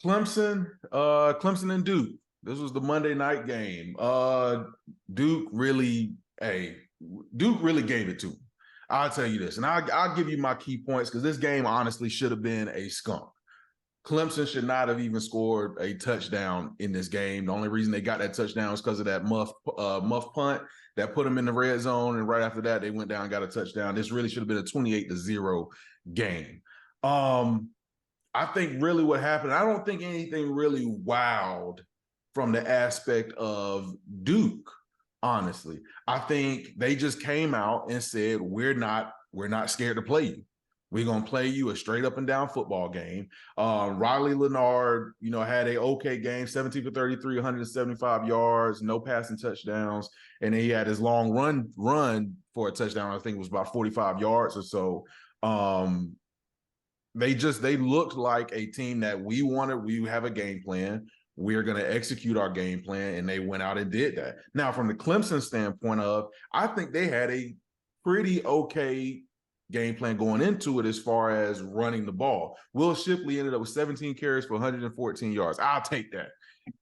Clemson and Duke. This was the Monday night game. Duke really, hey, Duke really gave it to him. I'll tell you this, and I'll give you my key points because this game honestly should have been a skunk. Clemson should not have even scored a touchdown in this game. The only reason they got that touchdown was because of that muff punt that put them in the red zone, and right after that, they went down and got a touchdown. This really should have been a 28-0 game. I think really what happened, I don't think anything really wowed from the aspect of Duke, honestly. I think they just came out and said, we're not scared to play you. We're going to play you a straight up and down football game. Riley Leonard, had a okay game, 17 for 33, 175 yards, no passing touchdowns. And then he had his long run for a touchdown. I think it was about 45 yards or so. They looked like a team that we have a game plan. We're going to execute our game plan. And they went out and did that. Now, from the Clemson standpoint I think they had a pretty okay game plan going into it as far as running the ball. Will Shipley ended up with 17 carries for 114 yards. I'll take that.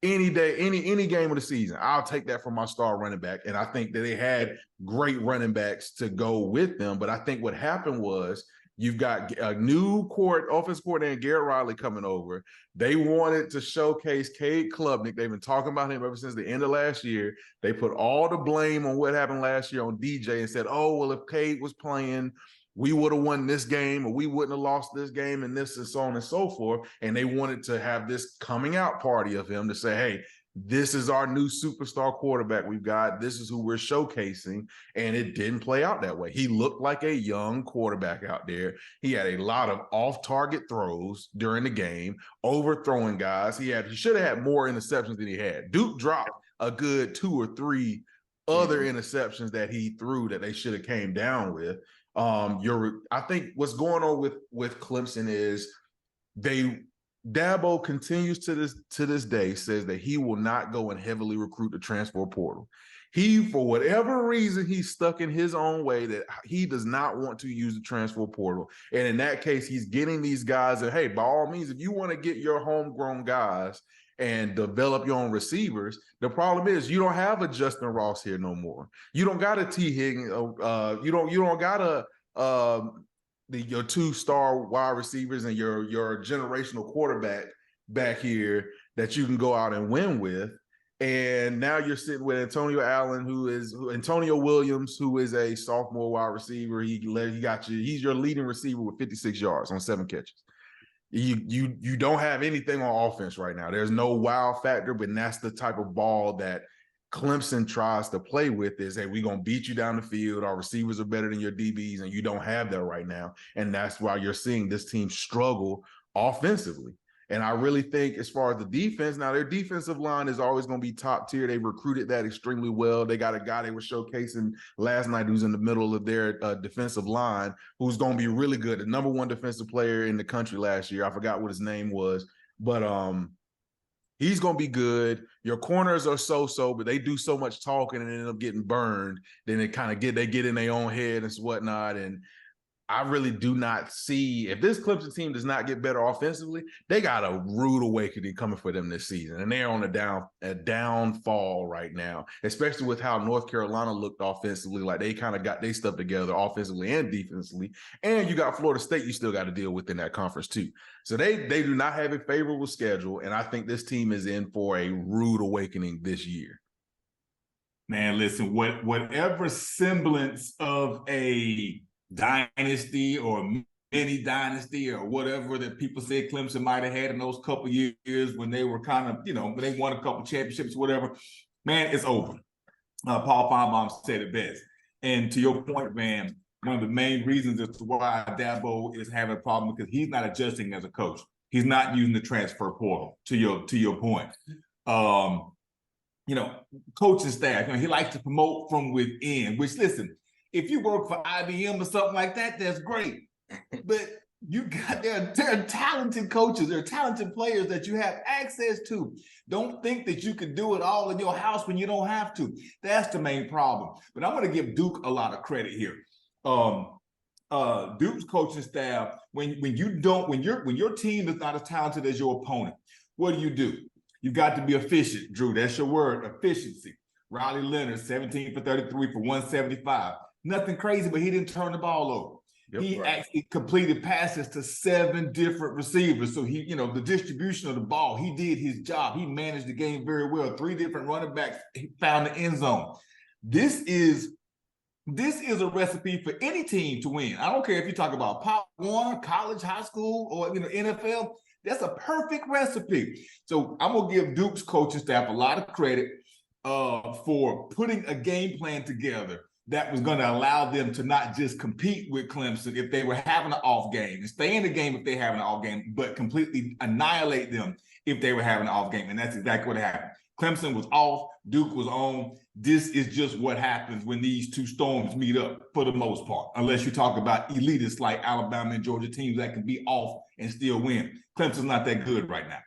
Any day, any game of the season, I'll take that from my star running back. And I think that they had great running backs to go with them. But I think what happened was you've got a new offensive coordinator, Garrett Riley, coming over. They wanted to showcase Cade Klubnik. They've been talking about him ever since the end of last year. They put all the blame on what happened last year on DJ and said, oh, well, if Cade was playing, we would have won this game or we wouldn't have lost this game and this and so on and so forth. And they wanted to have this coming out party of him to say, hey, this is our new superstar quarterback we've got. This is who we're showcasing. And it didn't play out that way. He looked like a young quarterback out there. He had a lot of off-target throws during the game, overthrowing guys. He should have had more interceptions than he had. Duke dropped a good 2 or 3 other interceptions that he threw that they should have came down with. I think what's going on with Clemson is Dabo continues to this day says that he will not go and heavily recruit the transfer portal. He, for whatever reason, he's stuck in his own way that he does not want to use the transfer portal. And in that case, he's getting these guys that, hey, by all means, if you want to get your homegrown guys and develop your own receivers, the problem is you don't have a Justin Ross here no more. You don't got a T. Higgins. You don't got your 2-star wide receivers and your generational quarterback back here that you can go out and win with. And now you're sitting with Antonio Williams, who is a sophomore wide receiver. He's your leading receiver with 56 yards on 7 catches. You don't have anything on offense right now. There's no wow factor, but that's the type of ball that Clemson tries to play with is, hey, we're going to beat you down the field. Our receivers are better than your DBs, and you don't have that right now. And that's why you're seeing this team struggle offensively. And I really think as far as the defense, now their defensive line is always going to be top tier. They recruited that extremely well. They got a guy they were showcasing last night who's in the middle of their defensive line who's going to be really good. The #1 defensive player in the country last year. I forgot what his name was, but he's going to be good. Your corners are so-so, but they do so much talking and end up getting burned. Then they get in their own head and whatnot. And I really do not see, if this Clemson team does not get better offensively, they got a rude awakening coming for them this season. And they're on a downfall right now, especially with how North Carolina looked offensively. Like they kind of got their stuff together offensively and defensively. And you got Florida State you still got to deal with in that conference too. So they do not have a favorable schedule. And I think this team is in for a rude awakening this year. Man, listen, whatever semblance of a dynasty or mini dynasty or whatever that people said Clemson might have had in those couple years when they were kind of, when they won a couple championships, whatever, man, it's over. Paul Feinbaum said it best. And to your point, man, one of the main reasons as to why Dabo is having a problem because he's not adjusting as a coach. He's not using the transfer portal, to your point. Coaching staff, he likes to promote from within, which, listen, if you work for IBM or something like that, that's great. But there are talented coaches, there are talented players that you have access to. Don't think that you can do it all in your house when you don't have to. That's the main problem. But I'm going to give Duke a lot of credit here. Duke's coaching staff, when your team is not as talented as your opponent, what do? You've got to be efficient, Drew. That's your word, efficiency. Riley Leonard, 17 for 33 for 175. Nothing crazy, but he didn't turn the ball over. Yep, he actually completed passes to 7 different receivers. So he, the distribution of the ball, he did his job. He managed the game very well. 3 different running backs, he found the end zone. This is a recipe for any team to win. I don't care if you talk about Pop Warner, college, high school, or NFL. That's a perfect recipe. So I'm gonna give Duke's coaching staff a lot of credit for putting a game plan together that was going to allow them to not just compete with Clemson if they were having an off game, and stay in the game if they have an off game, but completely annihilate them if they were having an off game. And that's exactly what happened. Clemson was off, Duke was on. This is just what happens when these two storms meet up for the most part, unless you talk about elitists like Alabama and Georgia, teams that can be off and still win. Clemson's not that good right now.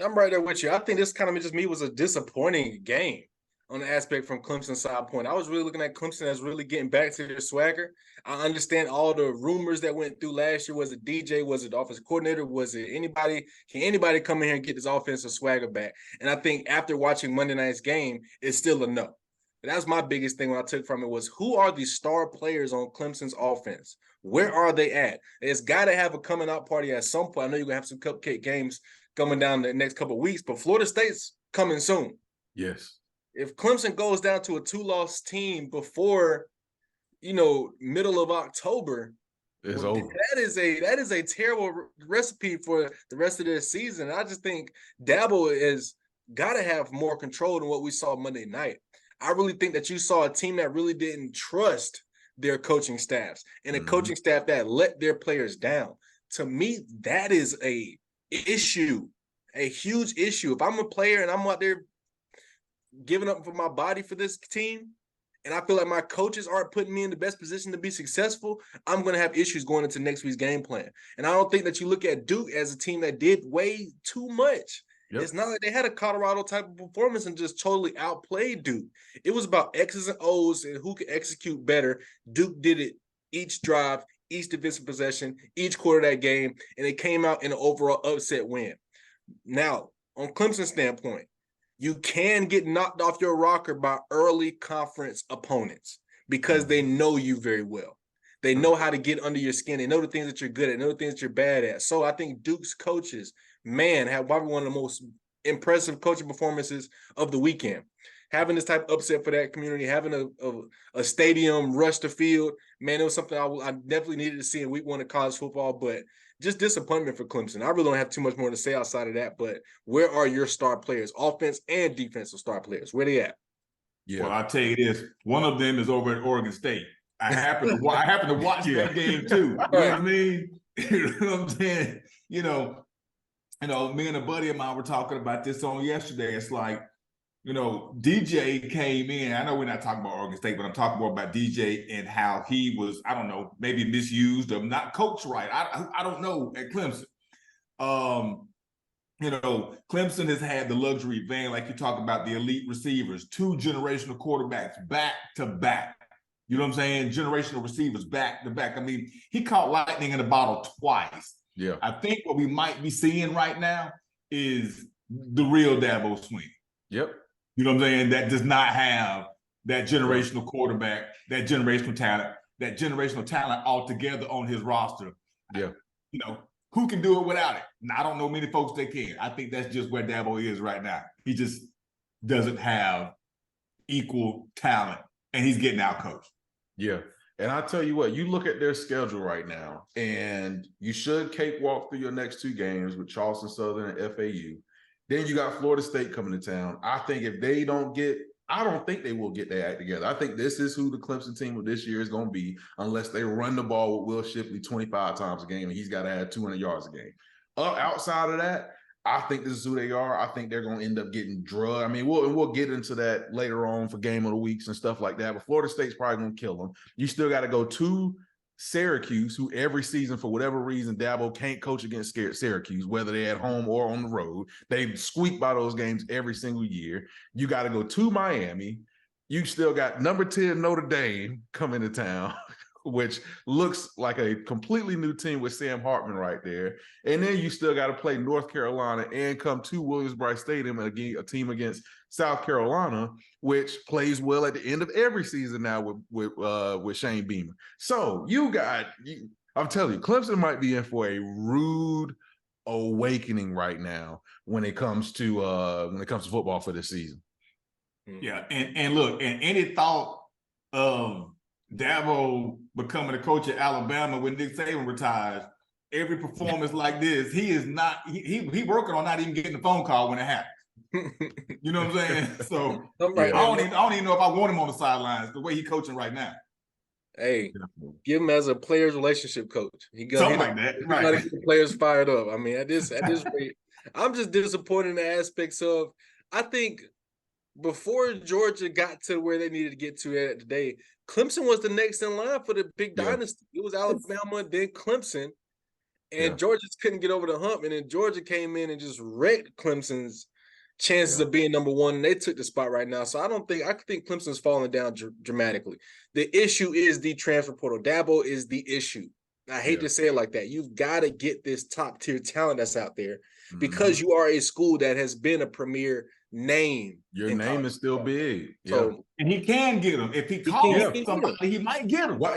I'm right there with you. I think this kind of just was a disappointing game on the aspect from Clemson's side point. I was really looking at Clemson as really getting back to their swagger. I understand all the rumors that went through last year. Was it DJ? Was it the offensive coordinator? Was it anybody? Can anybody come in here and get this offensive swagger back? And I think after watching Monday night's game, it's still a no. That was my biggest thing when I took from it was, who are the star players on Clemson's offense? Where are they at? It's got to have a coming out party at some point. I know you're going to have some cupcake games coming down the next couple of weeks, but Florida State's coming soon. Yes. If Clemson goes down to a 2-loss team before, middle of October, it's over. That is a terrible recipe for the rest of this season. I just think Dabo has got to have more control than what we saw Monday night. I really think that you saw a team that really didn't trust their coaching staffs and a coaching staff that let their players down. To me, that is a issue, a huge issue. If I'm a player and I'm out there giving up for my body for this team, and I feel like my coaches aren't putting me in the best position to be successful, I'm going to have issues going into next week's game plan. And I don't think that you look at Duke as a team that did way too much. Yep. It's not like they had a Colorado type of performance and just totally outplayed Duke. It was about X's and O's and who could execute better. Duke did it each drive, each defensive possession, each quarter of that game, and it came out in an overall upset win. Now, on Clemson's standpoint, you can get knocked off your rocker by early conference opponents because they know you very well. They know how to get under your skin. They know the things that you're good at, know the things that you're bad at. So I think Duke's coaches, have probably one of the most impressive coaching performances of the weekend. Having this type of upset for that community, having a stadium rush the field, man, it was something I definitely needed to see in week 1 of college football, but just disappointment for Clemson. I really don't have too much more to say outside of that, but where are your star players, offense and defensive star players? Where they at? Yeah. Well, I'll tell you this. One of them is over at Oregon State. I happen to watch that game too. You know what I mean? You know what I'm saying? Me and a buddy of mine were talking about this on yesterday. It's like, DJ came in. I know we're not talking about Oregon State, but I'm talking more about DJ and how he was, I don't know, maybe misused or not coached right. I don't know at Clemson. Clemson has had the luxury van, like you talk about the elite receivers, 2 generational quarterbacks back to back. You know what I'm saying? Generational receivers back to back. I mean, he caught lightning in a bottle twice. Yeah. I think what we might be seeing right now is the real Dabo swing. Yep. You know what I'm saying? That does not have that generational quarterback, that generational talent altogether on his roster. Yeah. Who can do it without it? And I don't know many folks that can. I think that's just where Dabo is right now. He just doesn't have equal talent, and he's getting out-coached. Yeah. And I tell you what, you look at their schedule right now, and you should cakewalk through your next 2 games with Charleston Southern and FAU. Then you got Florida State coming to town. I think if they don't get – I don't think they will get their act together. I think this is who the Clemson team of this year is going to be unless they run the ball with Will Shipley 25 times a game, and he's got to have 200 yards a game. Outside of that, I think this is who they are. I think they're going to end up getting drugged. I mean, we'll get into that later on for game of the weeks and stuff like that. But Florida State's probably going to kill them. You still got to go to Syracuse, who every season, for whatever reason, Dabo can't coach against Syracuse, whether they're at home or on the road. They squeak by those games every single year. You got to go to Miami. You still got number 10 Notre Dame coming to town, which looks like a completely new team with Sam Hartman right there. And then you still got to play North Carolina and come to Williams-Brice Stadium and again a team against South Carolina, which plays well at the end of every season now with Shane Beamer. So I'm telling you, Clemson might be in for a rude awakening right now when it comes to football for this season. Yeah, and look, and any thought of Dabo becoming the coach at Alabama when Nick Saban retires, every performance like this, he is not he working on not even getting a phone call when it happens. You know what I'm saying? So I don't even know if I want him on the sidelines the way he's coaching right now. Hey, give him as a players relationship coach. He got something like that. Right. Got to get the players fired up. I mean, at this rate, I'm just disappointed in the aspects of, I think before Georgia got to where they needed to get to at today, Clemson was the next in line for the big dynasty. It was Alabama, then Clemson, and Georgia just couldn't get over the hump. And then Georgia came in and just wrecked Clemson's chances of being number one, and they took the spot right now. So I think Clemson's falling down dramatically. The issue is the transfer portal. Dabo is the issue. I hate to say it like that. You've got to get this top tier talent that's out there because you are a school that has been a premier name. Your name is still big. So, and he can get them. If he calls somebody, he might get them. Well,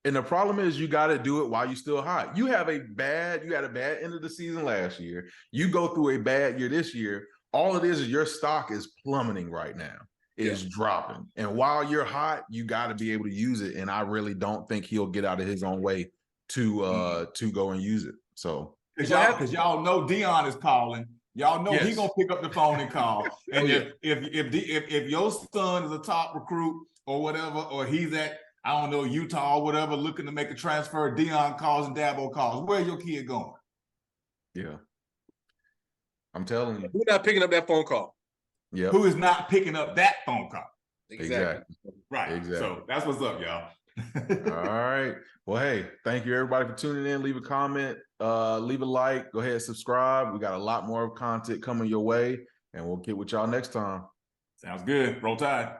and the problem is you got to do it while you're still hot. You had a bad end of the season last year. You go through a bad year this year. All it is your stock is plummeting right now. It is dropping. And while you're hot, you got to be able to use it. And I really don't think he'll get out of his own way to go and use it. So because y'all know Deion is calling. Y'all know he's gonna pick up the phone and call. And if your son is a top recruit or whatever, or he's at, I don't know, Utah or whatever, looking to make a transfer, Deion calls and Dabo calls. Where's your kid going? Yeah. I'm telling you. Who's not picking up that phone call? Yeah. Who is not picking up that phone call? Exactly. Right. Exactly. So that's what's up, y'all. All right. Well, hey, thank you everybody for tuning in. Leave a comment, leave a like, go ahead, subscribe. We got a lot more content coming your way, and we'll get with y'all next time. Sounds good. Roll Tide.